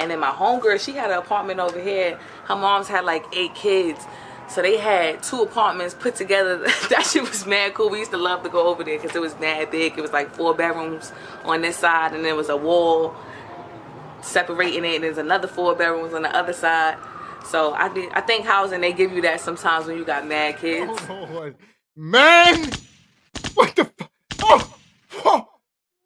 And then my homegirl, she had an apartment over here. Her mom's had like 8 kids. So they had 2 apartments put together. That shit was mad cool. We used to love to go over there because it was mad big. It was like 4 bedrooms on this side, and there was a wall separating it, and there's another 4 bedrooms on the other side. So I think housing, they give you that sometimes when you got mad kids. Oh, man, what the fuck? Oh,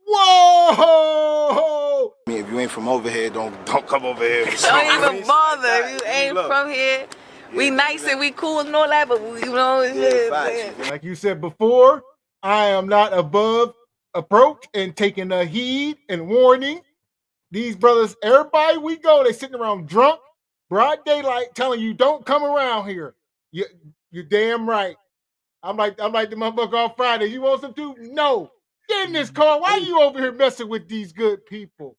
whoa! I mean, if you ain't from over here, don't come over here. Don't even bother if you ain't from here. We nice and we cool and all that, but you know, like you said before, I am not above approach and taking a heed and warning. These brothers, everybody we go, they sitting around drunk, broad daylight, telling you don't come around here. You're damn right. I'm like the motherfucker on Friday. You want some too? No. Get in this car. Why are you over here messing with these good people?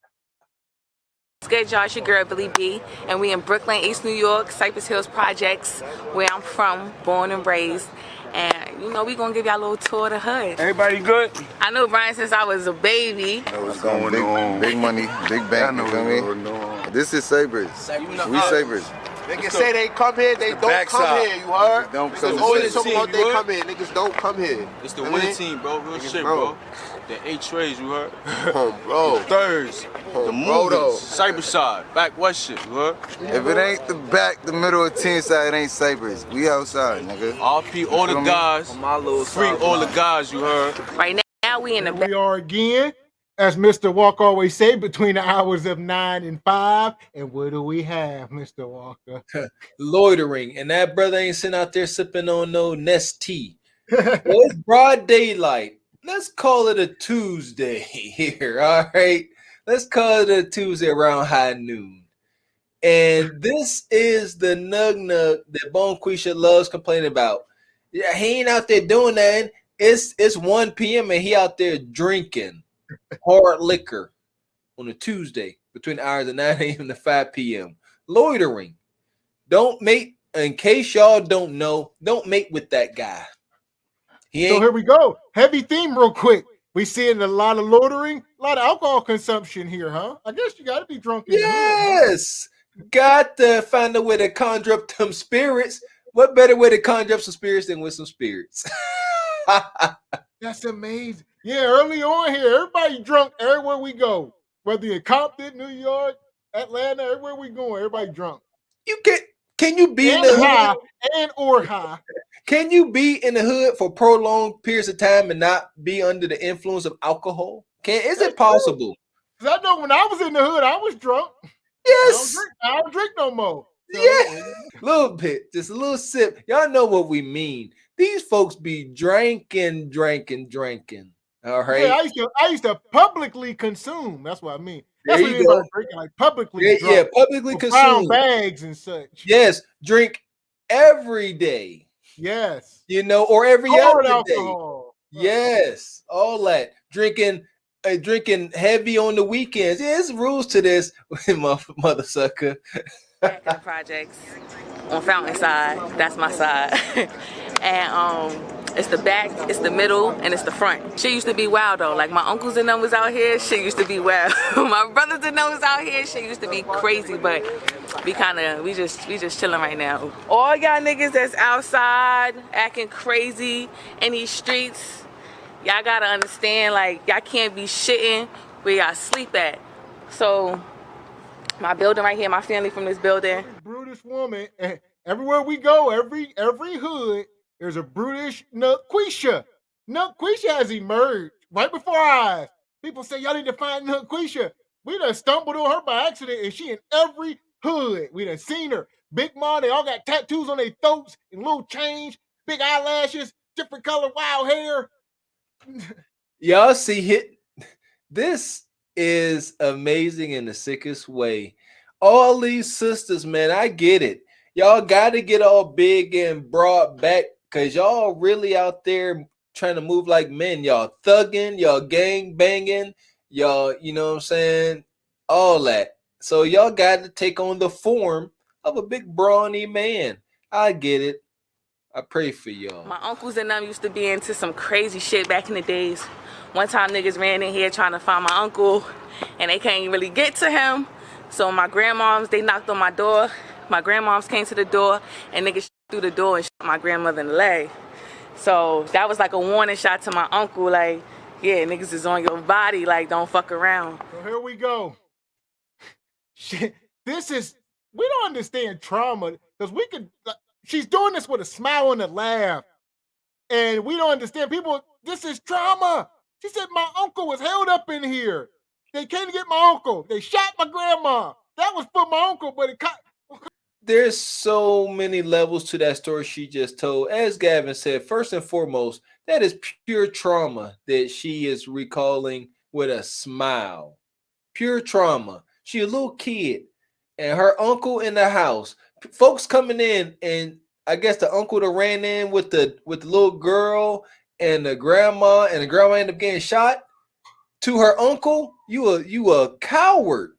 What's good, y'all? It's your girl Billy B, and we in Brooklyn, East New York, Cypress Hills Projects, where I'm from, born and raised. And you know, we gonna give y'all a little tour of the hood. Everybody good? I know Brian since I was a baby. What's going on? Big money, big bank. You feel me? This is Cypress. We Cypress. Niggas say they come here, they don't come here. You heard? Don't come Niggas always talking about they come here. Niggas don't come here. It's the winning team, bro. Real shit, bro. The 8 trays, you heard? Bro. The thirds. The movies. Cyber side. Back west shit, you heard? If it ain't the back, the middle, or team side, it ain't Cypress. We outside, nigga. RP all the guys. Free all the guys, you heard? Right now we in the We are again, as Mr. Walker always say, between the hours of 9 and 5. And what do we have, Mr. Walker? Loitering. And that brother ain't sitting out there sipping on no Nest tea. Well, it's broad daylight. Let's call it a Tuesday here, all right? Let's call it a Tuesday around high noon. And this is the nug that Bonquisha loves complaining about. Yeah, he ain't out there doing that. It's 1 p.m. and he out there drinking hard liquor on a Tuesday between the hours of 9 a.m. to 5 p.m. Loitering. Don't mate, in case y'all don't know, don't mate with that guy. So here we go. Heavy theme real quick. We seeing a lot of loitering, a lot of alcohol consumption here, huh? I guess you got to be drunk. Yes. Got to find a way to conjure up some spirits. What better way to conjure up some spirits than with some spirits? That's amazing. Yeah, early on here, everybody drunk everywhere we go. Whether you're in Compton, New York, Atlanta, everywhere we go, everybody drunk. Can you be and in the high hood? or high? Can you be in the hood for prolonged periods of time and not be under the influence of alcohol? Is it possible? Because I know when I was in the hood, I was drunk. Yes. I don't drink no more. So, yeah. A little bit, just a little sip. Y'all know what we mean. These folks be drinking. All right. Yeah, I used to publicly consume. That's what I mean. That's There what you go. drinking, like publicly. Yeah, publicly consume. Brown bags and such. Yes, drink every day. Yes. You know, or every Hard other alcohol. day. Yes, all that. Drinking heavy on the weekends. Yeah, there's rules to this, mother sucker. back in the projects on Fountain side. That's my side. And it's the back, it's the middle, and it's the front. Shit used to be wild though. Like my uncles and them was out here, shit used to be wild. My brothers and them was out here, shit used to be crazy, but we just chilling right now. All y'all niggas that's outside acting crazy in these streets, y'all gotta understand, like, y'all can't be shitting where y'all sleep at. So my building right here, my family from this building. Brutish woman, and everywhere we go, every hood, there's a brutish Nutquisha. Nutquisha has emerged right before our eyes. People say, y'all need to find Nutquisha. We done stumbled on her by accident, and she in every hood. We done seen her. Big mom, they all got tattoos on their throats and little chains, big eyelashes, different color wild hair. Y'all see it? This is amazing in the sickest way. All these sisters, man, I get it. Y'all got to get all big and broad back because y'all really out there trying to move like men. Y'all thugging, y'all gang banging, y'all, you know what I'm saying? All that. So y'all got to take on the form of a big brawny man. I get it. I pray for y'all. My uncles and them used to be into some crazy shit back in the days. One time niggas ran in here trying to find my uncle and they can't really get to him So my grandmoms, they knocked on my door. My grandmoms came to the door and niggas through the door and shot my grandmother in the leg. So that was like a warning shot to my uncle, like, yeah, niggas is on your body, like, don't fuck around. So here we go. Shit, we don't understand trauma, because she's doing this with a smile and a laugh. And we don't understand people, this is trauma. She said my uncle was held up in here. They came to get my uncle. They shot my grandma. That was for my uncle, but there's so many levels to that story she just told. As Gavin said, first and foremost, that is pure trauma that she is recalling with a smile. Pure trauma. She a little kid, and her uncle in the house. Folks coming in, and I guess the uncle that ran in with the little girl and the grandma ended up getting shot. To her uncle, you a coward.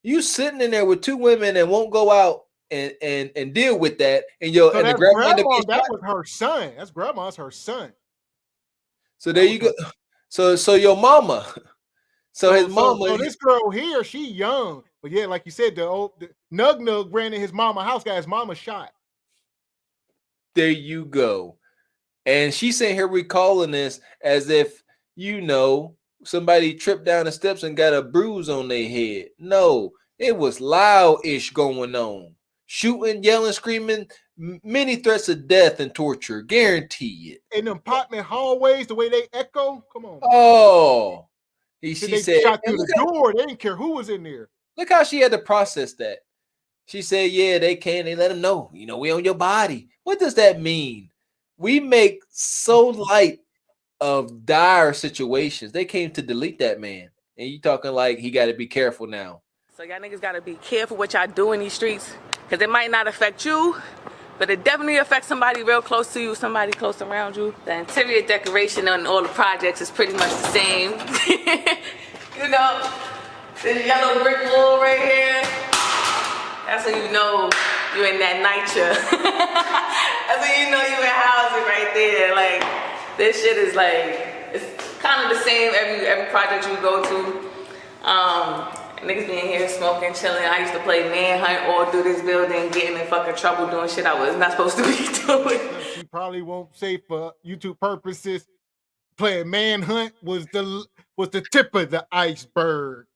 You sitting in there with two women and won't go out and deal with that. And the grandma that was her son. That's grandma's her son. So there you go. So your mama. So his mama. So this girl here, she young, but yeah, like you said, the Nug Nug ran in his mama house, got his mama shot. There you go. And she's sitting here recalling this as if, somebody tripped down the steps and got a bruise on their head. No, it was loud-ish going on. Shooting, yelling, screaming, many threats of death and torture. Guarantee it. In the apartment hallways, the way they echo, come on. Oh. She said, shot through the door. They didn't care who was in there. Look how she had to process that. She said, yeah, they can. They let them know. We on your body. What does that mean? We make so light of dire situations. They came to delete that man. And you talking like he got to be careful now. So y'all niggas got to be careful what y'all do in these streets, because it might not affect you, but it definitely affects somebody real close to you, somebody close around you. The interior decoration on all the projects is pretty much the same. This yellow brick wall right here, that's when you know you in that NYCHA. That's when you know you in housing right there. Like, this shit is like, it's kind of the same every project you go to. Niggas being here smoking, chilling. I used to play manhunt all through this building, getting in fucking trouble doing shit I was not supposed to be doing. She probably won't say for YouTube purposes. Playing manhunt was the tip of the iceberg.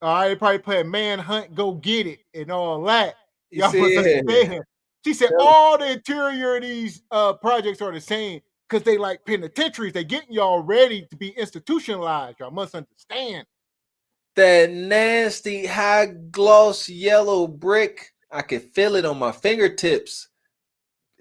All right, probably playing manhunt, go get it, and all that. Y'all must understand. She said all the interior of these projects are the same because they like penitentiaries. They getting y'all ready to be institutionalized. Y'all must understand. That nasty high gloss yellow brick, I could feel it on my fingertips.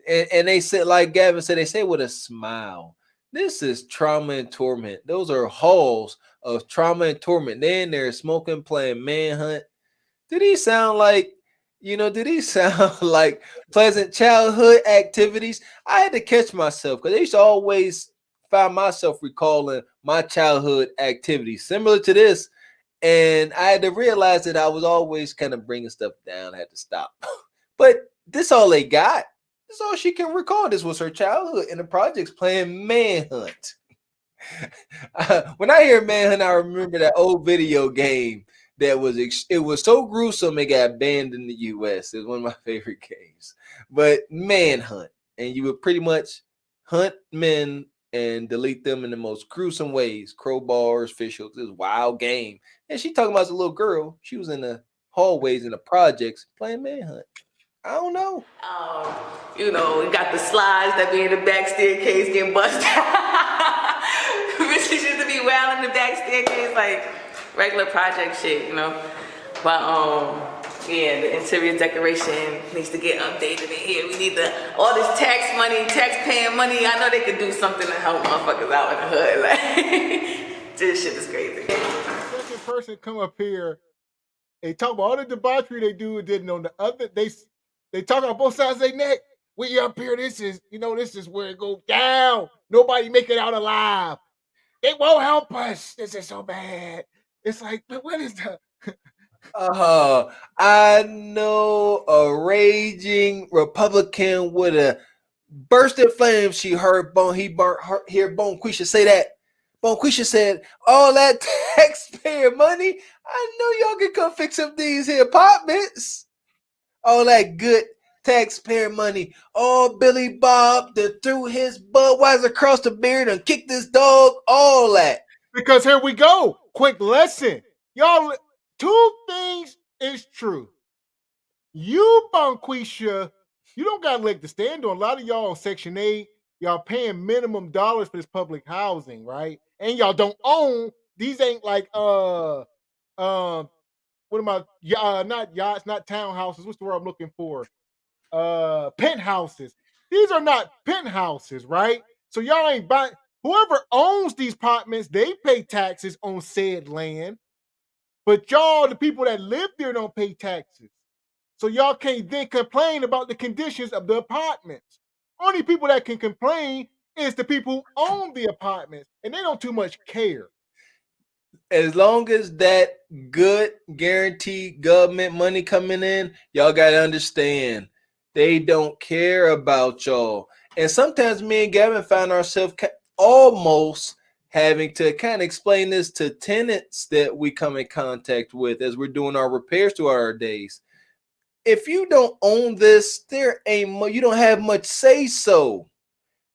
And they said, like Gavin said, they say with a smile. This is trauma and torment. Those are halls of trauma and torment. They're in there smoking, playing manhunt. Did he sound like pleasant childhood activities? I had to catch myself because I used to always find myself recalling my childhood activities similar to this. And I had to realize that I was always kind of bringing stuff down. I had to stop. But this all they got. This all she can recall. This was her childhood in the projects playing manhunt. When I hear manhunt, I remember that old video game that was so gruesome it got banned in the US. It was one of my favorite games. But manhunt, and you would pretty much hunt men and delete them in the most gruesome ways. Crowbars, fishhooks, this wild game. And she talking about as a little girl. She was in the hallways in the projects playing manhunt. I don't know. You got the slides that be in the back staircase getting busted. Bitches used to be wild in the back staircase, like regular project shit, But yeah, the interior decoration needs to get updated in here. We need all this tax paying money. I know they could do something to help motherfuckers out in the hood. Like, this shit is crazy. Second person come up here, they talk about all the debauchery they do, and then on the other, they talk on both sides of their neck. We up here, this is where it goes down. Nobody make it out alive. They won't help us. This is so bad. It's like, what is that? I know a raging Republican with a burst in flames. He heard Bonquisha say that. Bonquisha said, all that taxpayer money, I know y'all can come fix up these here apartments. All that good taxpayer money. Oh, Billy Bob that threw his Budweiser across the beard and kicked this dog. All that. Because here we go. Quick lesson. Y'all, two things is true. You, Bonquisha, you don't got a leg to stand on. A lot of y'all on Section 8, y'all paying minimum dollars for this public housing, right? And y'all don't own. These ain't like what am I? Not yachts, not townhouses. What's the word I'm looking for? Penthouses. These are not penthouses, right? So y'all ain't buying. Whoever owns these apartments, they pay taxes on said land. But y'all, the people that live there, don't pay taxes. So y'all can't then complain about the conditions of the apartments. Only people that can complain is the people who own the apartments, and they don't too much care. As long as that good guaranteed government money coming in, y'all got to understand, they don't care about y'all. And sometimes me and Gavin found ourselves almost having to kind of explain this to tenants that we come in contact with as we're doing our repairs to our days. If you don't own this, there ain't you don't have much say so.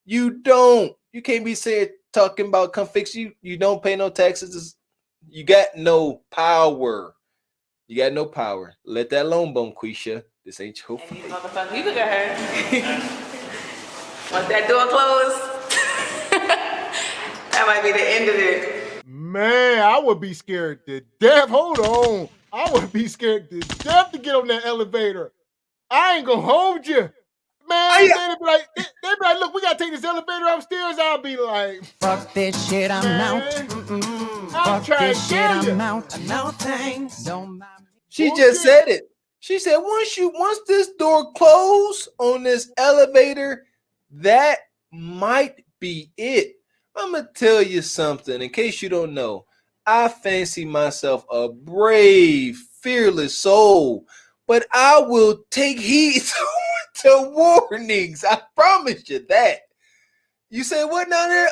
You don't. You can't be saying talking about come fix you. You don't pay no taxes. You got no power. You got no power. Let that alone, Bonquisha. This ain't your fight. You look at her. Once that door closed, that might be the end of it. Man, I would be scared to death. Hold on. I would be scared to death to get on that elevator. I ain't gonna hold you. Man, they'd be like, look, we gotta take this elevator upstairs. I'll be like, fuck this shit, I'm out. Fuck this shit, I'm out. No thanks. Don't mind me. She just said it. She said, once this door closed on this elevator, that might be it. I'm gonna tell you something, in case you don't know. I fancy myself a brave, fearless soul, but I will take heed to warnings. I promise you that. You say what down there,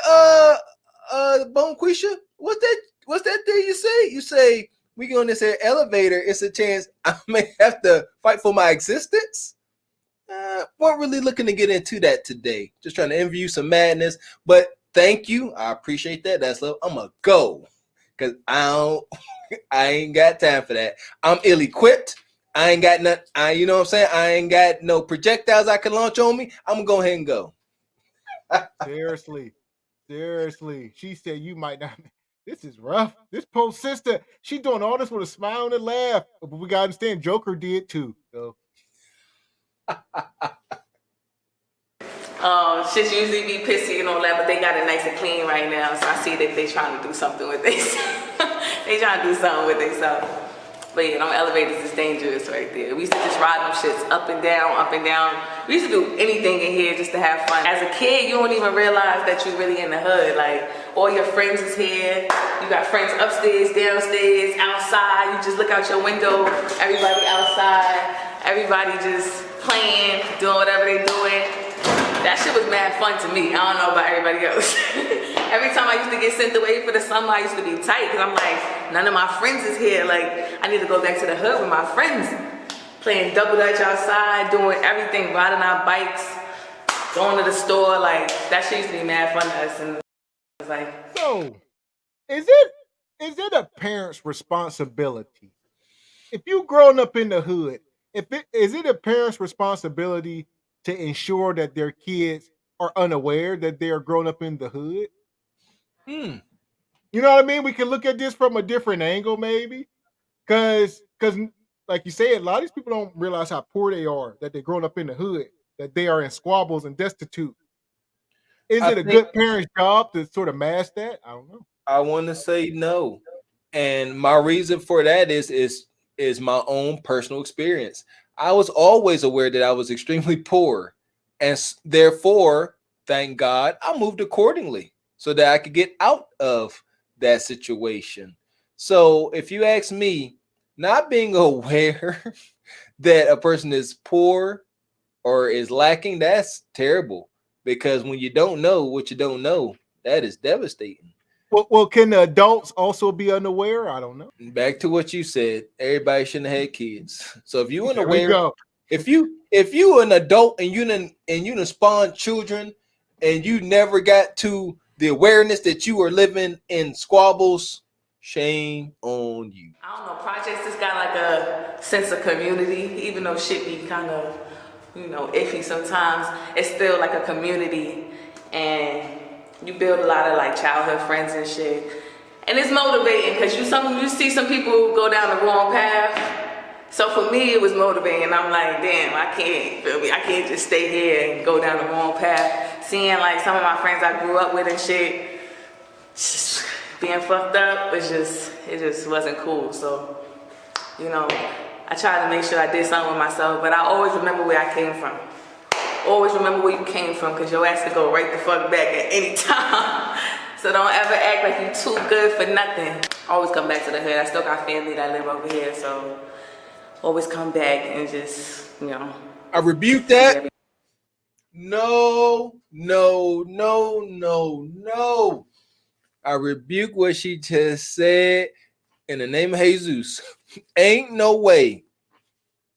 Bonquisha? What's that thing you say? You say we go on this elevator. It's a chance I may have to fight for my existence. Weren't really looking to get into that today. Just trying to envy you some madness. But thank you. I appreciate that. That's love. I'm gonna go because I ain't got time for that. I'm ill-equipped. I ain't got nothing. You know what I'm saying? I ain't got no projectiles I can launch on me. I'm gonna go ahead and go. Seriously. She said you might not. This is rough. This poor sister, she doing all this with a smile and a laugh. But we gotta understand, Joker did too. So. Shit usually be pissy and all that, but they got it nice and clean right now. So I see that they trying to do something with this. They trying to do something with themselves. But yeah, them elevators is dangerous right there. We used to just ride them shits up and down, up and down. We used to do anything in here just to have fun. As a kid, you don't even realize that you're really in the hood. Like, all your friends is here. You got friends upstairs, downstairs, outside. You just look out your window, everybody outside. Everybody just playing, doing whatever they doing. That shit was mad fun to me. I don't know about everybody else. Every time I used to get sent away for the summer, I used to be tight because I'm like, none of my friends is here. Like, I need to go back to the hood with my friends. Playing double dutch outside, doing everything, riding our bikes, going to the store. Like, that shit used to be mad fun to us. And I was like, so, is it a parent's responsibility? If you growing up in the hood, is it a parent's responsibility to ensure that their kids are unaware that they are growing up in the hood? You know what I mean? We can look at this from a different angle, maybe. Because like you said, a lot of these people don't realize how poor they are, that they're growing up in the hood, that they are in squabbles and destitute. Is it a good parent's job to sort of mask that? I don't know. I want to say no. And my reason for that is my own personal experience. I was always aware that I was extremely poor, and therefore, thank God, I moved accordingly so that I could get out of that situation. So if you ask me, not being aware that a person is poor or is lacking, that's terrible, because when you don't know what you don't know, that is devastating. Well, can the adults also be unaware? I don't know. Back to what you said. Everybody shouldn't have had kids. So if you There we unaware, go. if you an adult and you done spawned children and you never got to the awareness that you are living in squabbles, shame on you. I don't know, projects just got like a sense of community, even though shit be kind of, iffy sometimes. It's still like a community, and you build a lot of like childhood friends and shit. And it's motivating because you see some people go down the wrong path. So for me, it was motivating. I'm like, damn, I can't just stay here and go down the wrong path. Seeing like some of my friends I grew up with and shit, just being fucked up, it just wasn't cool. So, I tried to make sure I did something with myself, but I always remember where I came from. Always remember where you came from, because your ass could go right the fuck back at any time. So don't ever act like you too good for nothing. Always come back to the hood. I still got family that live over here, so always come back and just, I rebuke that. No. I rebuke what she just said in the name of Jesus. Ain't no way.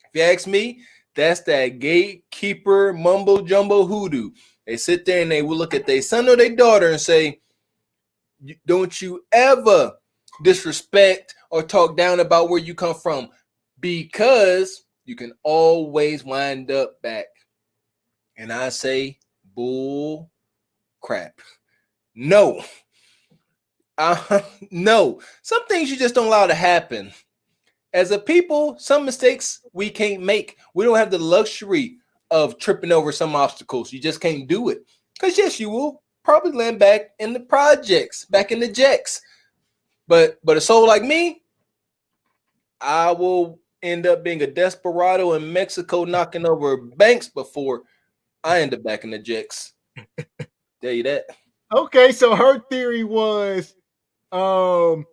If you ask me, that's that gatekeeper mumbo jumbo hoodoo. They sit there and they will look at their son or their daughter and say, don't you ever disrespect or talk down about where you come from, because you can always wind up back. And I say, bull crap. No. No. Some things you just don't allow to happen. As a people, some mistakes we can't make. We don't have the luxury of tripping over some obstacles. You just can't do it. Because yes, you will probably land back in the projects, back in the jacks. But a soul like me, I will end up being a desperado in Mexico, knocking over banks before I end up back in the jacks. Tell you that. Okay, so her theory was, nobody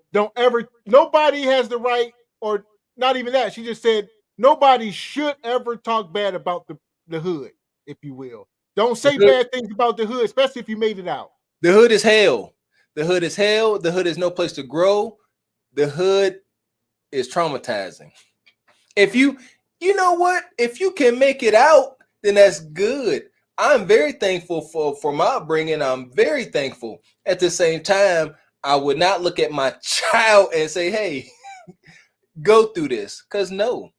has the right, or not even that. She just said nobody should ever talk bad about the hood, if you will. Don't say bad things about the hood, especially if you made it out. The hood is hell. The hood is hell. The hood is no place to grow. The hood is traumatizing. If you know what? If you can make it out, then that's good. I'm very thankful for my upbringing. I'm very thankful. At the same time, I would not look at my child and say, hey, go through this. Because no,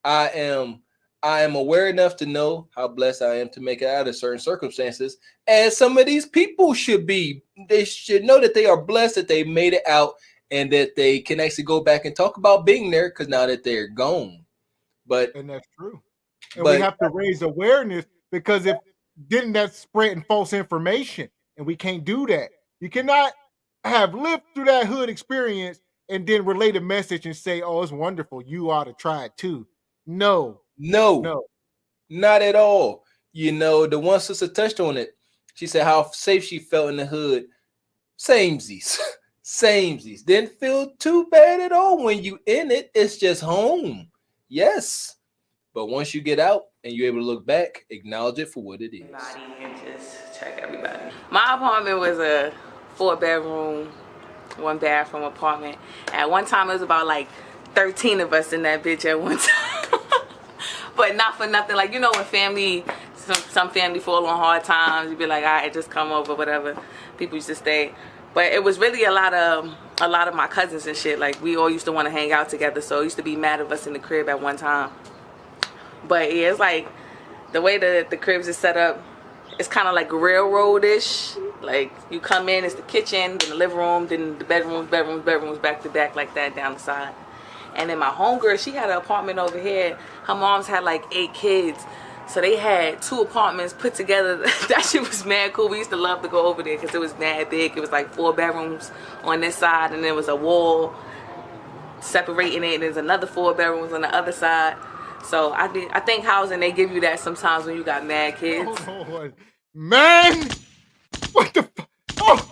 I am aware enough to know how blessed I am to make it out of certain circumstances. And some of these people should be. They should know that they are blessed, that they made it out, and that they can actually go back and talk about being there, because now that they're gone. And that's true. And we have to raise awareness, because if didn't that spreading false information, and we can't do that. You cannot have lived through that hood experience and then relate a message and say, oh, it's wonderful, you ought to try it too. No, not at all. The one sister touched on it. She said how safe she felt in the hood. Samesies. Didn't feel too bad at all when you in it. It's just home. Yes. But once you get out and you're able to look back, acknowledge it for what it is. And just check everybody. My apartment was a 4-bedroom, 1-bathroom apartment. At one time, it was about like 13 of us in that bitch at one time. But not for nothing. Like, when family, some family fall on hard times, you'd be like, all right, just come over, whatever. People used to stay. But it was really a lot of my cousins and shit. Like, we all used to want to hang out together. So it used to be mad of us in the crib at one time. But yeah, it's like the way the cribs is set up, it's kind of like railroad-ish. Like, you come in, it's the kitchen, then the living room, then the bedrooms, back to back like that down the side. And then my homegirl, she had an apartment over here. Her mom's had like 8 kids. So they had 2 apartments put together. That shit was mad cool. We used to love to go over there because it was mad big. It was like 4 bedrooms on this side, and there was a wall separating it, and there's another 4 bedrooms on the other side. So I think housing, they give you that sometimes when you got mad kids. Oh, man, what the fuck?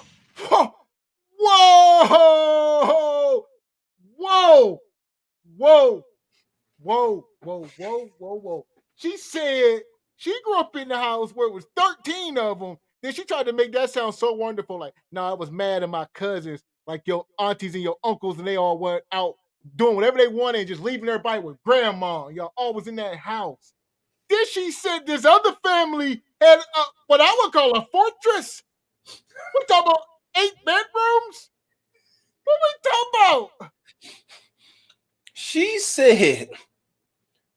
Oh, whoa. She said she grew up in the house where it was 13 of them, Then she tried to make that sound so wonderful. Like, no, I was mad at my cousins, like your aunties and your uncles, and they all went out doing whatever they wanted and just leaving everybody with grandma. Y'all always in that house. Then she said this other family had what I would call a fortress. We talking about 8 bedrooms? What we talking about? She said,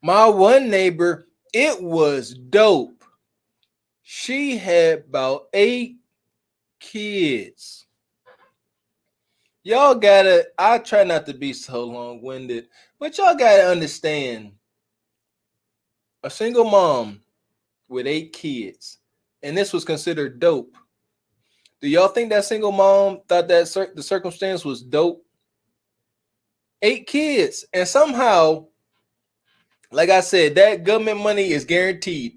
my one neighbor, it was dope. She had about 8 kids. Y'all gotta, I try not to be so long-winded, but y'all gotta understand, a single mom with 8 kids, and this was considered dope. Do y'all think that single mom thought that the circumstance was dope? 8 kids, and somehow, like I said, that government money is guaranteed.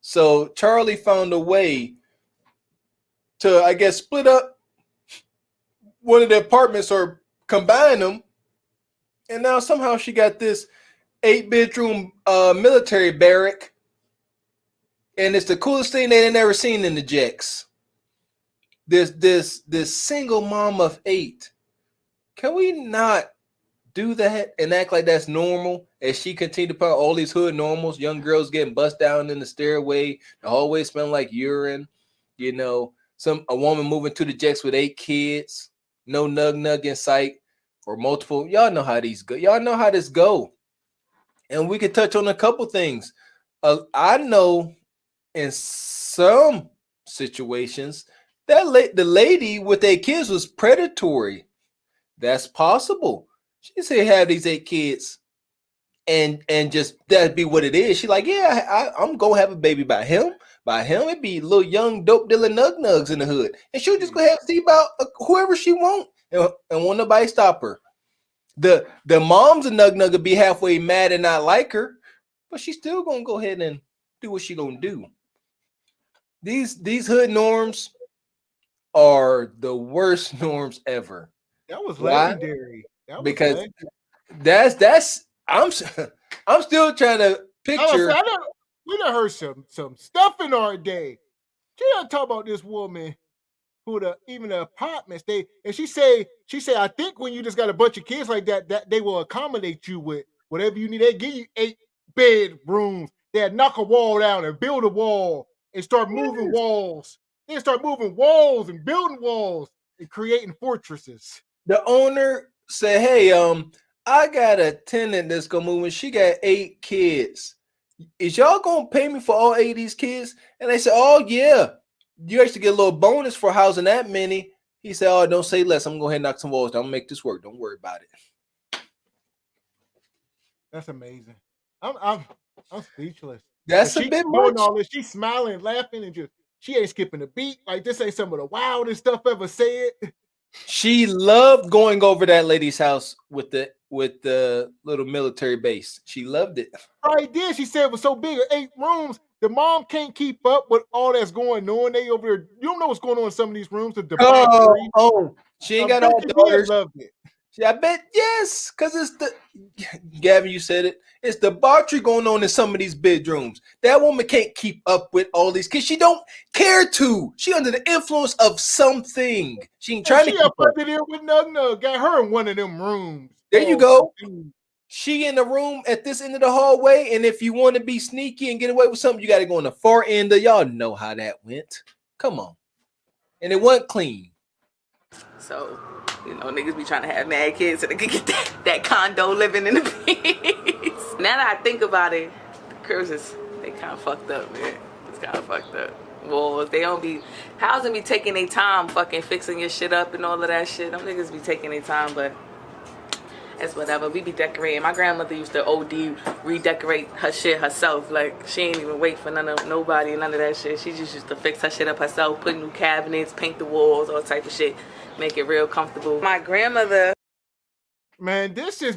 So Charlie found a way to, I guess, split up one of the apartments or combine them, and now somehow she got this 8-bedroom military barrack, and it's the coolest thing they've ever seen in the Jacks. This single mom of 8. Can we not do that and act like that's normal as she continued to put all these hood normals, young girls getting bust down in the stairway, the hallway smelling like urine, you know, a woman moving to the Jacks with 8 kids, no nug in sight, or multiple. Y'all know how these go. Y'all know how this go. And we could touch on a couple things. I know in some situations that the lady with 8 kids was predatory. That's possible. She said have these 8 kids and just that be what it is. She like, yeah, I'm gonna have a baby by him. By him, it'd be little young dope dealer nugs in the hood. And she'll just go ahead and see about whoever she want and won't nobody stop her. The mom's a nug would be halfway mad and not like her, but she's still gonna go ahead and do what she gonna do. These hood norms are the worst norms ever. That was legendary. That was because that's I'm still trying to picture. We done heard some stuff in our day. She done talk about this woman who even the apartments she say I think when you just got a bunch of kids like that they will accommodate you with whatever you need. They give you 8 bedrooms. They knock a wall down and build a wall and start moving walls. They start moving walls and building walls and creating fortresses. The owner said, hey, I got a tenant that's gonna move and she got 8 kids. Is y'all gonna pay me for all 8 of these kids? And they said, oh yeah, you actually get a little bonus for housing that many. He said, oh, don't say less. I'm gonna go ahead and knock some walls down. I'm gonna make this work. Don't worry about it. That's amazing. I'm speechless. That's a bit much. All this, she's smiling, laughing, and she ain't skipping a beat. Like this ain't some of the wildest stuff ever said. She loved going over that lady's house with the little military base. She loved it. Right there, she said it was so big, 8 rooms. The mom can't keep up with all that's going on. They over there. You don't know what's going on in some of these rooms. She ain't got all daughters. Loved it. I bet yes, because it's the Gavin, you said it. It's debauchery going on in some of these bedrooms. That woman can't keep up with all these kids. She don't care to. She under the influence of something. She ain't trying to keep up under there with Nug. Got her in one of them rooms. There you go. She in the room at this end of the hallway, and if you want to be sneaky and get away with something, you got to go on the far end of y'all know how that went. Come on. And it wasn't clean. So, you know, niggas be trying to have mad kids so they can get that condo living in the peace. Now that I think about it, the cruises, they kind of fucked up, man. It's kind of fucked up. Walls, they don't be, housing be taking their time fucking fixing your shit up and all of that shit. Them niggas be taking their time, but it's whatever. We be decorating. My grandmother used to OD redecorate her shit herself. Like, she ain't even wait for nobody, none of that shit. She just used to fix her shit up herself, put new cabinets, paint the walls, all type of shit. Make it real comfortable. My grandmother. Man, this is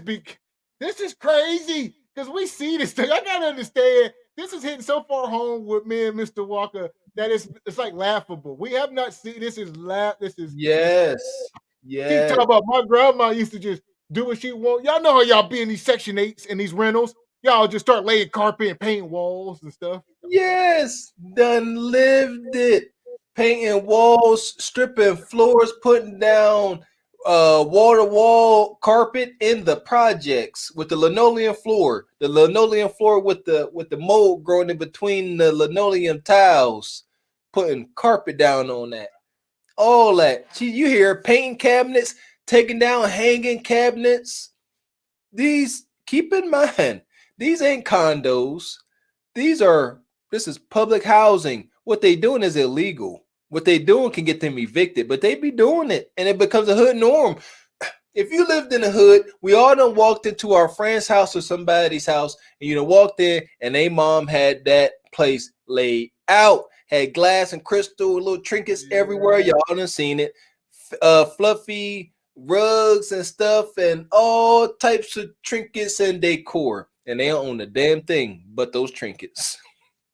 crazy. Because we see this thing. I gotta understand. This is hitting so far home with me and Mr. Walker that it's like laughable. We have not seen this is yes. Keep talking about my grandma used to just do what she want. Y'all know how y'all be in these Section 8s and these rentals. Y'all just start laying carpet and painting walls and stuff. Yes, done lived it. painting walls, stripping floors, putting down wall-to-wall carpet in the projects with the linoleum floor. The linoleum floor with the mold growing in between the linoleum tiles, putting carpet down on that. All that. You hear painting cabinets, taking down hanging cabinets. These, keep in mind, these ain't condos. This is public housing. What they doing is illegal. What they doing can get them evicted, but they be doing it, and it becomes a hood norm. If you lived in the hood, we all done walked into our friend's house or somebody's house, and you done walked in, and they mom had that place laid out, had glass and crystal, little trinkets everywhere. Y'all done seen it. Fluffy rugs and stuff, and all types of trinkets and decor, and they don't own a damn thing but those trinkets.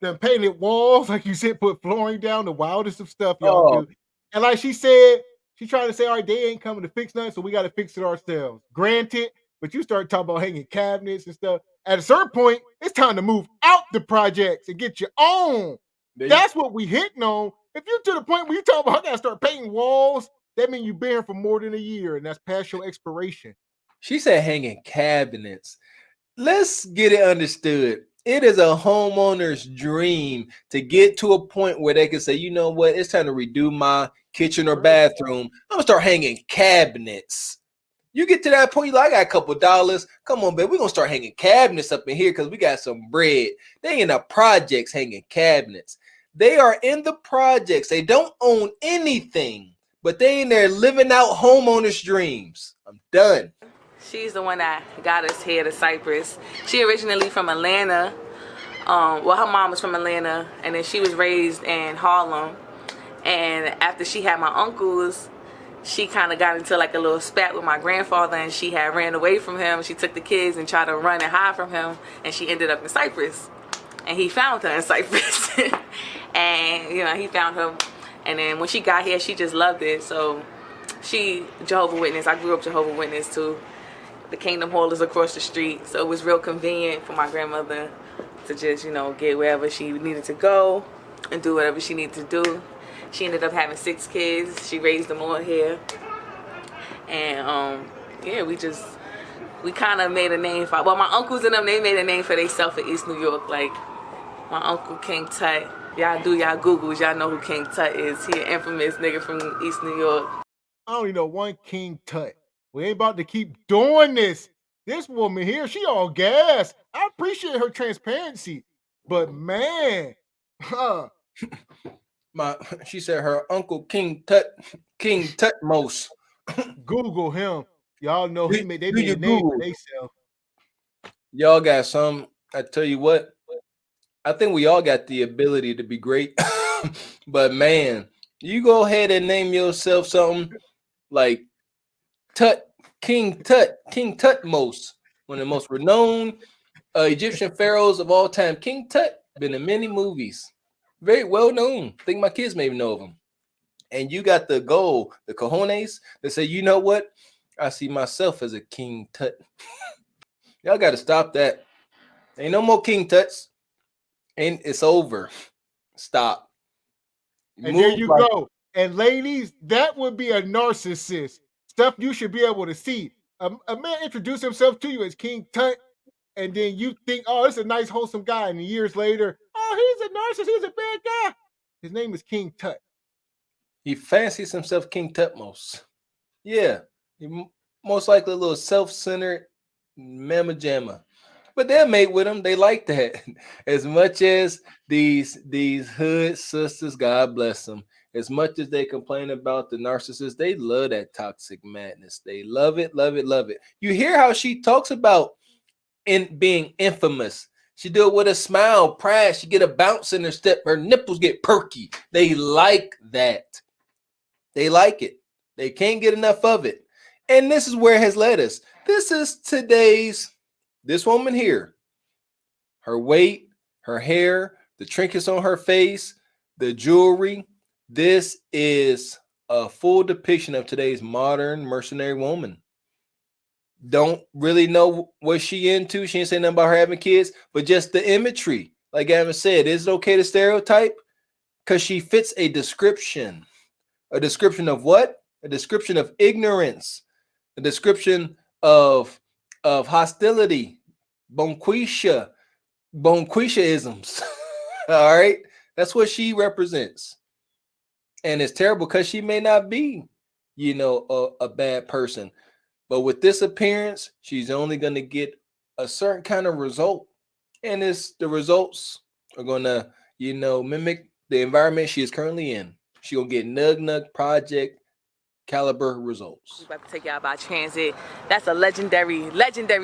The painted walls, like you said, put flooring down, the wildest of stuff y'all do. And like she said, she's trying to say, all right, they ain't coming to fix nothing, so we got to fix it ourselves. Granted, but you start talking about hanging cabinets and stuff. At a certain point, it's time to move out the projects and get your own. That's what we hitting on. If you're to the point where you talk about, I got to start painting walls, that means you've been here for more than a year, and that's past your expiration. She said hanging cabinets. Let's get it understood. It is a homeowner's dream to get to a point where they can say, you know what, it's time to redo my kitchen or bathroom. I'm gonna start hanging cabinets. You get to that point, you're like, I got a couple dollars. Come on, baby, we're gonna start hanging cabinets up in here because we got some bread. They in the projects hanging cabinets. They are in the projects. They don't own anything, but they in there living out homeowners' dreams. I'm done. She's the one that got us here to Cypress. She originally from Atlanta. Well, her mom was from Atlanta, and then she was raised in Harlem. And after she had my uncles, she kind of got into like a little spat with my grandfather, and she had ran away from him. She took the kids and tried to run and hide from him, and she ended up in Cypress. And he found her in Cypress. And, you know, he found her. And then when she got here, she just loved it. So she, Jehovah's Witness. I grew up Jehovah's Witness too. The Kingdom Hall is across the street, so it was real convenient for my grandmother to just, you know, get wherever she needed to go and do whatever she needed to do. She ended up having 6 kids. She raised them all here. And, yeah, we kind of made a name for, well, my uncles and them, they made a name for themselves in East New York. Like, my Uncle King Tut. Y'all do y'all Googles, y'all know who King Tut is. He an infamous nigga from East New York. I only know one King Tut. We ain't about to keep doing this. This woman here, she all gas. I appreciate her transparency, but man, she said her uncle King Tutmos. Google him. Y'all know they made a name for themselves. Y'all got some. I tell you what, I think we all got the ability to be great, but man, you go ahead and name yourself something like King Tutmos, one of the most renowned Egyptian pharaohs of all time. King Tut been in many movies, very well known. I think my kids may know of him. And you got the goal, the cojones, that say, you know what? I see myself as a King Tut. Y'all got to stop that. Ain't no more King Tuts. And it's over. Stop. And there you go. And ladies, that would be a narcissist. Stuff you should be able to see. A man introduce himself to you as King Tut, and then you think, oh, it's a nice, wholesome guy. And years later, oh, he's a narcissist. He's a bad guy. His name is King Tut. He fancies himself King Tutmos. Yeah. He most likely a little self-centered mamma jamma. But they're made with him. They like that. As much as these hood sisters, God bless them, as much as they complain about the narcissist, they love that toxic madness. They love it, love it, love it. You hear how she talks about being infamous. She do it with a smile, pride. She get a bounce in her step. Her nipples get perky. They like that. They like it. They can't get enough of it. And this is where it has led us. This is this woman here. Her weight, her hair, the trinkets on her face, the jewelry. This is a full depiction of today's modern mercenary woman. Don't really know what she into. She ain't saying nothing about her having kids, but just the imagery. Like Gavin said, is it okay to stereotype? Because she fits a description. A description of what? A description of ignorance. A description of hostility. Bonquisha. Bonquisha-isms. All right? That's what she represents. And it's terrible because she may not be, you know, a bad person. But with this appearance, she's only going to get a certain kind of result. And the results are going to, you know, mimic the environment she is currently in. She going to get Nug Project caliber results. We're about to take y'all by transit. That's a legendary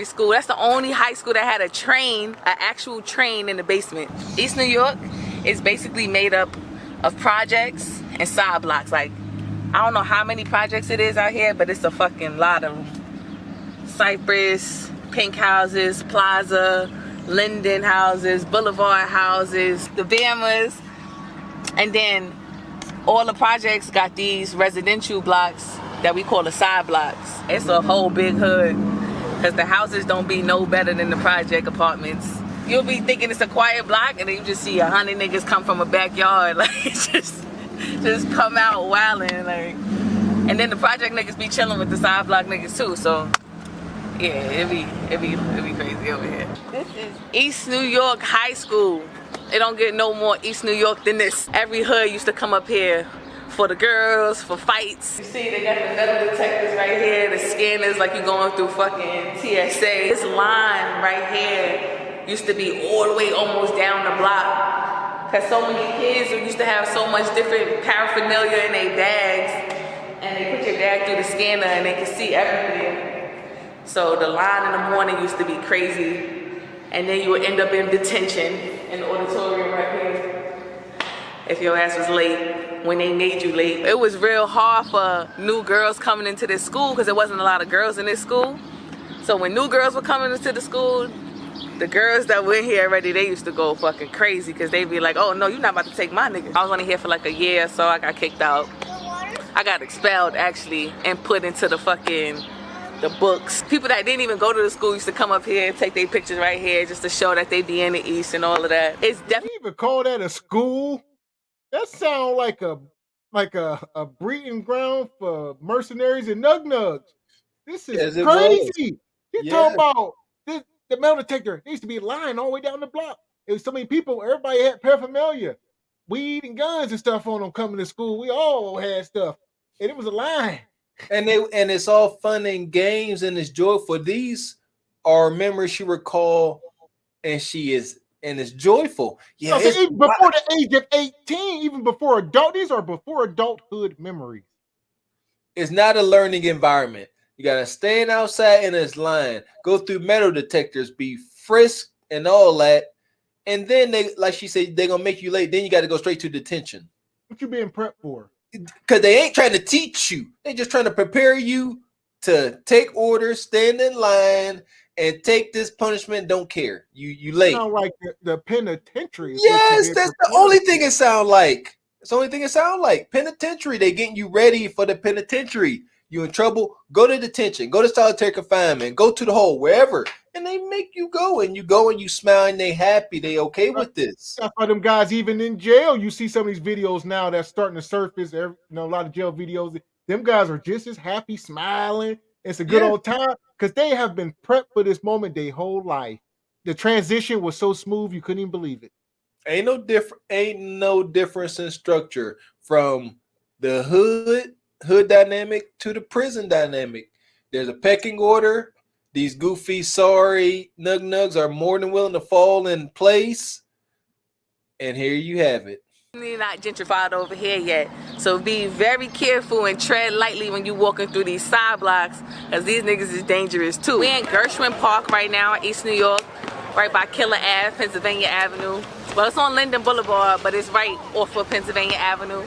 school. That's the only high school that had a train, an actual train in the basement. East New York is basically made up of projects and side blocks. Like, I don't know how many projects it is out here, but it's a fucking lot of them. Cypress, Pink houses, Plaza, Linden houses, Boulevard houses, the Bamas, and then all the projects got these residential blocks that we call the side blocks. It's a whole big hood because the houses don't be no better than the project apartments. You'll be thinking it's a quiet block and then you just see 100 niggas come from a backyard, like just come out wilding, like. And then the project niggas be chilling with the side block niggas too, so yeah, it'd be crazy over here. This is East New York High School. It don't get no more East New York than this. Every hood used to come up here for the girls, for fights. You see, they got the metal detectors right here, the scanners like you going through fucking TSA. This line right here used to be all the way almost down the block. Cause so many kids used to have so much different paraphernalia in their bags, and they put your bag through the scanner and they could see everything. So the line in the morning used to be crazy, and then you would end up in detention in the auditorium right here if your ass was late, when they made you late. It was real hard for new girls coming into this school because there wasn't a lot of girls in this school. So when new girls were coming into the school, the girls that were in here already, they used to go fucking crazy because they'd be like, oh no, you're not about to take my nigga. I was only here for like a year, so I got kicked out. I got expelled actually and put into the books. People that didn't even go to the school used to come up here and take their pictures right here just to show that they be in the East and all of that. It's definitely. You even call that a school? That sounds like a breeding ground for mercenaries and nugs. This is crazy. You talking about the metal detector? There used to be a line all the way down the block. There was so many people. Everybody had paraphernalia, weed and guns and stuff on them coming to school. We all had stuff, and it was a line. And it's all fun and games and it's joyful. These are memories she recall, and it's joyful. Yeah, so even before the age of 18, even before adult, these are before adulthood memories. It's not a learning environment. You gotta stand outside in this line, go through metal detectors, be frisked and all that, and then they, like she said, they're gonna make you late. Then you got to go straight to detention. What you being prepped for? Because they ain't trying to teach you. They just trying to prepare you to take orders, stand in line, and take this punishment. Don't care. You late. Sound like the penitentiary. Yes, that's the only thing it sound like. It's the only thing it sound like. Penitentiary. They getting you ready for the penitentiary. You in trouble? Go to detention. Go to solitary confinement. Go to the hole, wherever. And they make you go and you smile and they happy. They okay with this. That's why them guys, even in jail, you see some of these videos now that's starting to surface. A lot of jail videos. Them guys are just as happy, smiling. It's a good old time because they have been prepped for this moment their whole life. The transition was so smooth you couldn't even believe it. Ain't no difference in structure from the hood dynamic to the prison dynamic. There's a pecking order. These goofy, sorry nugs are more than willing to fall in place. And here you have it. Not gentrified over here yet, so be very careful and tread lightly when you walking through these side blocks, because these niggas is dangerous too. We in Gershwin Park right now in East New York, right by Killer Ave, Pennsylvania Avenue. Well, it's on Linden Boulevard, but it's right off of Pennsylvania Avenue.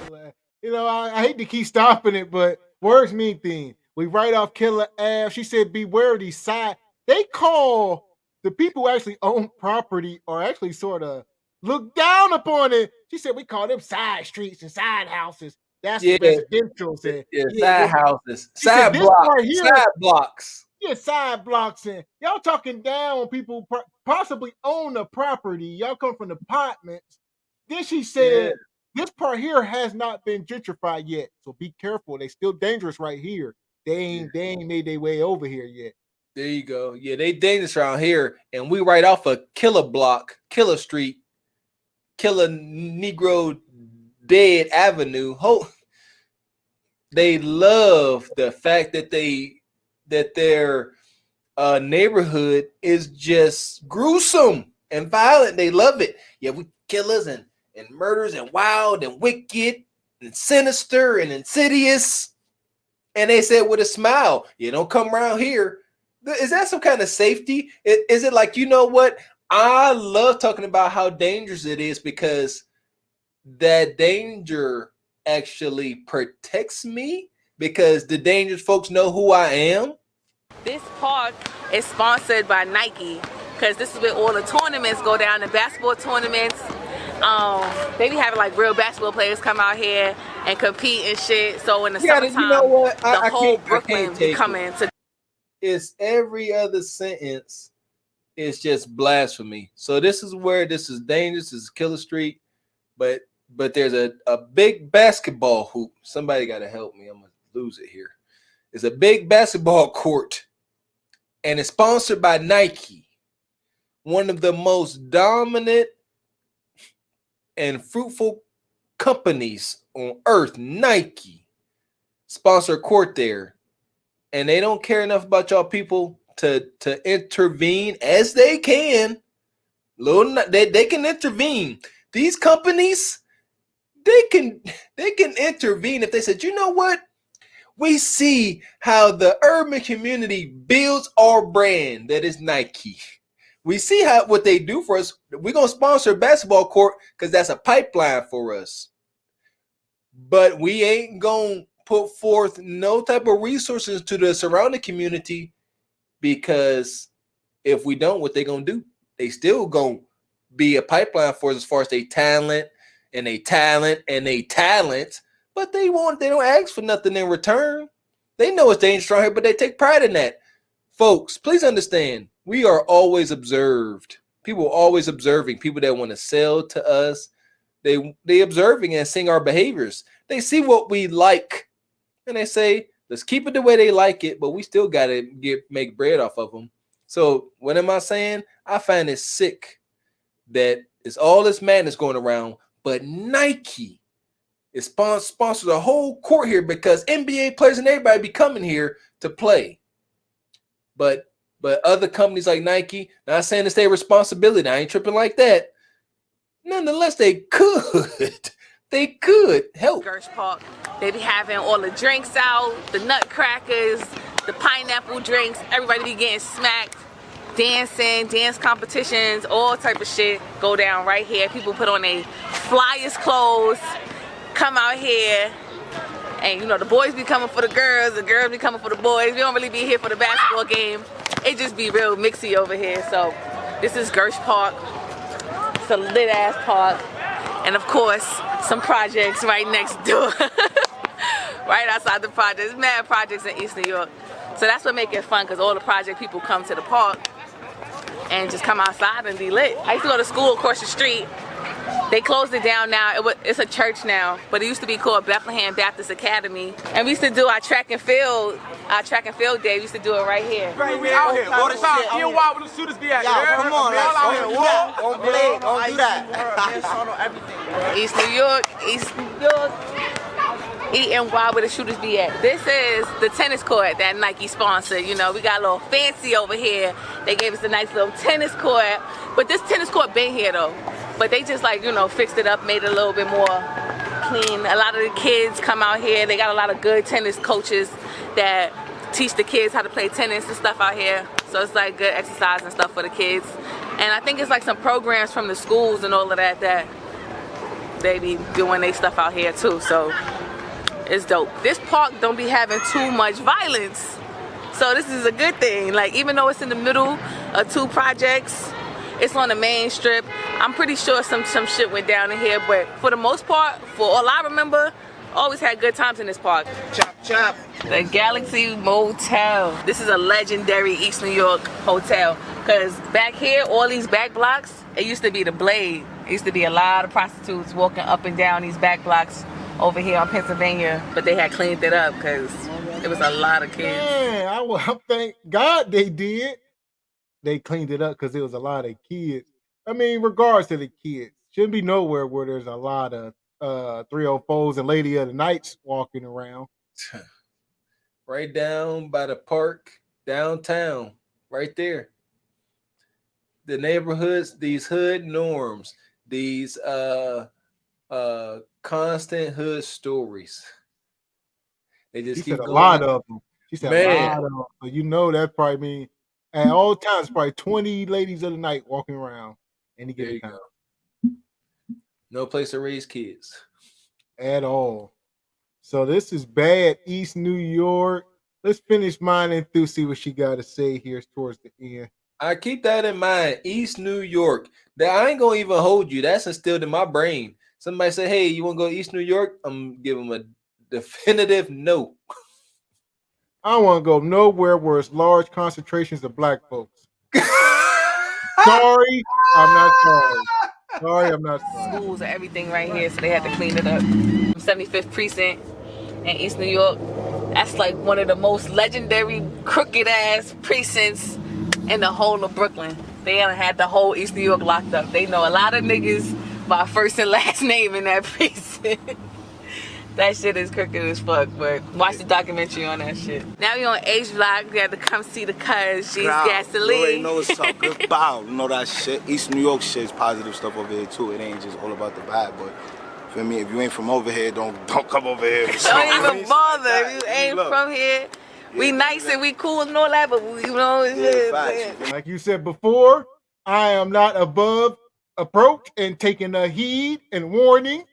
I hate to keep stopping it, but words mean things. We right off Killer Ave. She said, beware of these side. They call the people who actually own property or actually sort of look down upon it. She said, we call them side streets and side houses. That's the residential. Side houses. Side blocks. Right here, side blocks. Yeah, side blocks. And y'all talking down on people possibly own a property. Y'all come from apartments. Then she said, this part here has not been gentrified yet, so be careful. They still dangerous right here. They ain't made their way over here yet. There you go. Yeah, they dangerous around here, and we right off a Killer Street, Killer Negro Dead Avenue. They love the fact that their neighborhood is just gruesome and violent. They love it. Yeah, we killers and murders and wild and wicked and sinister and insidious. And they said with a smile, you don't come around here. Is that some kind of safety? Is it like, you know what? I love talking about how dangerous it is because that danger actually protects me because the dangerous folks know who I am. This park is sponsored by Nike because this is where all the tournaments go down, the basketball tournaments. They be having like real basketball players come out here and compete and shit. So in the summertime, you know what? the whole Brooklyn be coming to. It's every other sentence is just blasphemy. So this is where this is dangerous. This is Killer Street, but there's a big basketball hoop. Somebody got to help me. I'm gonna lose it here. It's a big basketball court, and it's sponsored by Nike, one of the most dominant and fruitful companies on earth. Nike sponsor a court there. And they don't care enough about y'all people to intervene as they can. They can intervene. These companies, they can intervene if they said, you know what? We see how the urban community builds our brand that is Nike. We see what they do for us. We're gonna sponsor a basketball court because that's a pipeline for us. But we ain't gonna put forth no type of resources to the surrounding community because if we don't, what they gonna do? They still gonna be a pipeline for us as far as they talent, but they don't ask for nothing in return. They know it's dangerous around here, but they take pride in that. Folks, please understand, we are always observed. People are always observing. People that want to sell to us, they observing and seeing our behaviors. They see what we like. And they say, let's keep it the way they like it, but we still got to make bread off of them. So what am I saying? I find it sick that it's all this madness going around, but Nike is sponsors a whole court here because NBA players and everybody be coming here to play. But other companies like Nike, not saying it's their responsibility. I ain't tripping like that. Nonetheless, they could. They could help. Gersh Park. They be having all the drinks out, the nutcrackers, the pineapple drinks. Everybody be getting smacked, dancing, dance competitions, all type of shit go down right here. People put on their flyest clothes, come out here, and you know the boys be coming for the girls be coming for the boys. We don't really be here for the basketball game. It just be real mixy over here. So this is Gersh Park. It's a lit ass park. And of course, some projects right next door. Right outside the projects. Mad projects in East New York. So that's what make it fun, because all the project people come to the park and just come outside and be lit. I used to go to school across the street. They closed it down now. It's a church now, but it used to be called Bethlehem Baptist Academy. And we used to do our track and field day. We used to do it right here. We out here. Go to shot. You where the shooters be at. Yo, come on. Don't do that. East New York. Eating wild where the shooters be at. This is the tennis court that Nike sponsored. You know, we got a little fancy over here. They gave us a nice little tennis court. But this tennis court been here though. But they just like, you know, fixed it up, made it a little bit more clean. A lot of the kids come out here. They got a lot of good tennis coaches that teach the kids how to play tennis and stuff out here. So it's like good exercise and stuff for the kids. And I think it's like some programs from the schools and all of that they be doing their stuff out here too. So it's dope. This park don't be having too much violence. So this is a good thing. Like even though it's in the middle of two projects, it's on the main strip. I'm pretty sure some shit went down in here, but for the most part, for all I remember, always had good times in this park. Chop, chop. The Galaxy Motel. This is a legendary East New York hotel. Cause back here, all these back blocks, it used to be the Blade. It used to be a lot of prostitutes walking up and down these back blocks over here on Pennsylvania, but they had cleaned it up because it was a lot of kids. Man, I thank God they did. They cleaned it up because there was a lot of kids. I mean, regards to the kids, shouldn't be nowhere where there's a lot of 304s and Lady of the Nights walking around. Right down by the park, downtown, right there. The neighborhoods, these hood norms, these constant hood stories. They just She keep said going. a lot of them. She said Man. a lot of them. So you know that probably mean at all times probably 20 ladies of the night walking around any There given you time. go. No place to raise kids. At all. So this is bad East New York. Let's finish mine and through see what she got to say here towards the end. I keep that in mind. East New York. That I ain't gonna even hold you. That's instilled in my brain. Somebody say, "Hey, you want to go to East New York?" I'm giving them a definitive no. I don't want to go nowhere where it's large concentrations of black folks. Sorry, I'm not sorry. Sorry, I'm not sorry. Schools and everything right here, so they had to clean it up. 75th Precinct in East New York. That's like one of the most legendary crooked ass precincts in the whole of Brooklyn. They haven't had the whole East New York locked up. They know a lot of niggas by first and last name in that precinct. That shit is crooked as fuck, but watch the documentary on that shit. Now we on H Block. We had to come see the cuz. She's gasoline. You already know it's up. Good bow. You know that shit. East New York shit is positive stuff over here too. It ain't just all about the vibe, but feel me? If you ain't from over here, don't come over here. Don't even bother if you ain't from here. We nice and we cool and all that, but you know, like you said before, I am not above approach and taking a heed and warning.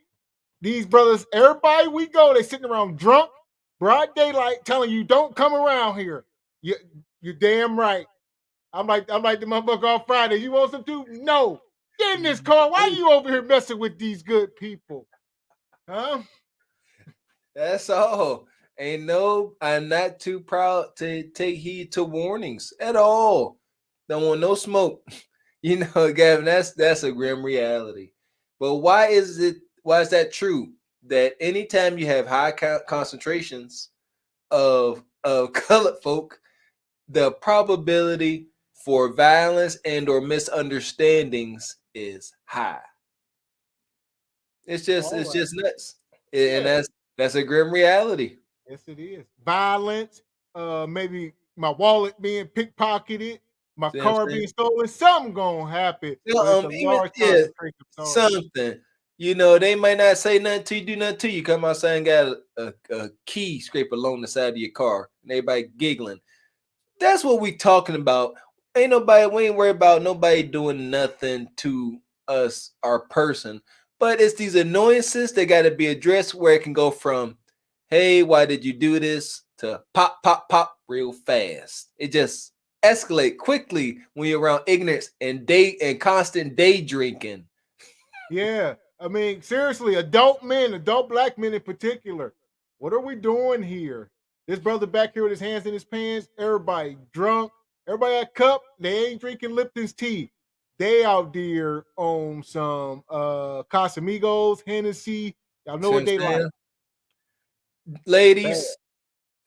These brothers, everybody we go, they sitting around drunk, broad daylight, telling you don't come around here. You're damn right. I'm like the motherfucker on Friday. You want some too? No. Get in this car. Why are you over here messing with these good people? Huh? That's all. I'm not too proud to take heed to warnings at all. Don't want no smoke. You know, Gavin, that's a grim reality. But why is that true? That anytime you have high concentrations of colored folk, the probability for violence and or misunderstandings is high. It's just nuts. And that's a grim reality. Yes, it is. Violence, maybe my wallet being pickpocketed, my car being stolen, something gonna happen. Something. You know, they might not say nothing to you, do nothing to you. Come outside and got a key scrape along the side of your car, and everybody giggling. That's what we talking about. We ain't worried about nobody doing nothing to us, our person. But it's these annoyances that got to be addressed where it can go from, hey, why did you do this, to pop, pop, pop real fast. It just escalate quickly when you're around ignorance and constant day drinking. Yeah. I mean, seriously, adult black men in particular, what are we doing here? This brother back here with his hands in his pants, everybody drunk, everybody at cup, they ain't drinking Lipton's tea. They out there on some Casamigos, Hennessy. Y'all know what they like. Ladies,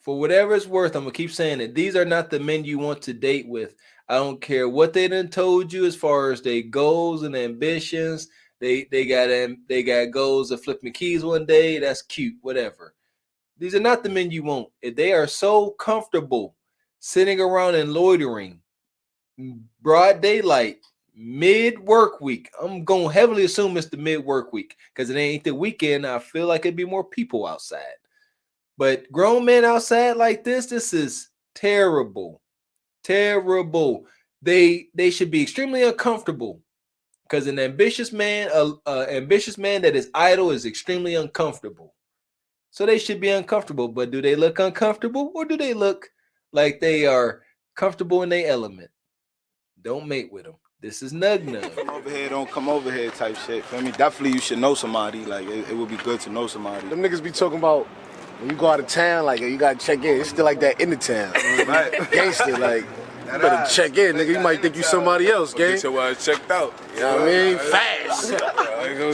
for whatever it's worth, I'm gonna keep saying it. These are not the men you want to date with. I don't care what they done told you as far as their goals and ambitions. They got goals of flipping keys one day. That's cute, whatever. These are not the men you want. If they are so comfortable sitting around and loitering, broad daylight, mid-work week. I'm going to heavily assume it's the mid-work week because it ain't the weekend. I feel like it'd be more people outside. But grown men outside like this is terrible. Terrible. They should be extremely uncomfortable because an ambitious man that is idle is extremely uncomfortable. So they should be uncomfortable. But do they look uncomfortable or do they look like they are comfortable in their element? Don't mate with them. This is nug. From over here, don't come over here type shit. Feel me? Definitely you should know somebody. Like, it would be good to know somebody. Them niggas be talking about when you go out of town, like, you gotta check in. It's still like that in the town. Right. Gangster, like, You better check in, nigga. You might think you somebody else, gang. Get your ass checked out. You know what I mean? Fast.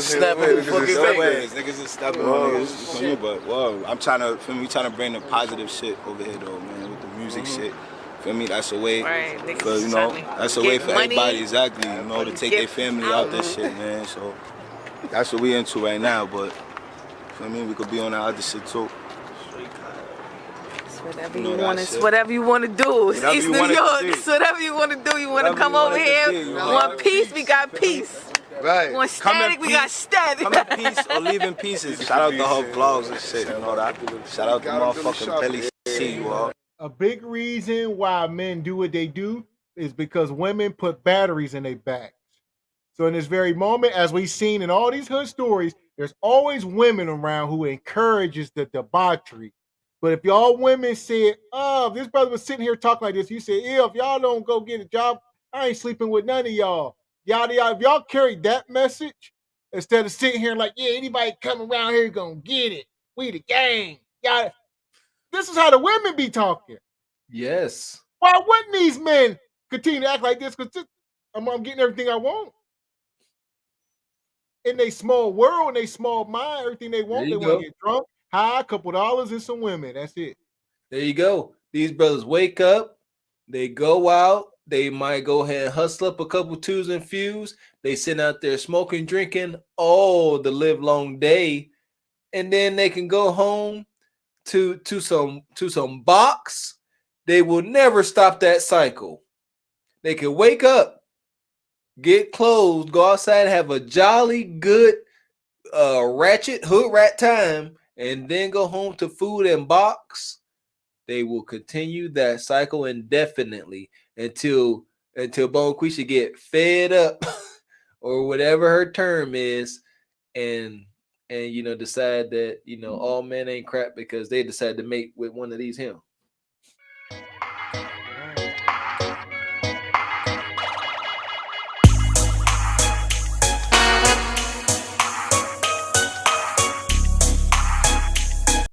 Snap in the fucking face. Niggas is stepping on niggas. You know, but well, I'm trying to bring the positive shit over here though, man, with the music shit. Feel me? That's a way. Right, For, you know, that's a way for everybody, exactly. You know, to take their family out this shit, man. So that's what we into right now. But feel me? We could be on that other shit too. Whatever you want, it's whatever you want to do. It's East New York. It's whatever you want to do. You want to come over here? You want peace? We got peace. Right. You want static? We got static. Come in peace or leave in pieces. Shout out to her vlogs and shit. You know that. Shout out to motherfucking Billy C. You all. A big reason why men do what they do is because women put batteries in their backs. So in this very moment, as we've seen in all these hood stories, there's always women around who encourages the debauchery. But if y'all women said, oh, if this brother was sitting here talking like this, you said, yeah, if y'all don't go get a job, I ain't sleeping with none of y'all. Yada, yada. If y'all carried that message, instead of sitting here like, yeah, anybody come around here gonna get it. We the gang. Yada. This is how the women be talking. Yes. Why wouldn't these men continue to act like this? Because I'm getting everything I want. In their small world, in their small mind, everything they want, they want to get drunk. High, a couple dollars and some women. That's it. There you go. These brothers wake up, they go out, they might go ahead and hustle up a couple twos and fews. They sit out there smoking, drinking all the live long day, and then they can go home to some box. They will never stop that cycle. They can wake up, get clothes, go outside, have a jolly good ratchet hood rat time, and then go home to food and box. They will continue that cycle indefinitely until Bonquisha get fed up or whatever her term is, and decide that all men ain't crap because they decide to mate with one of these him.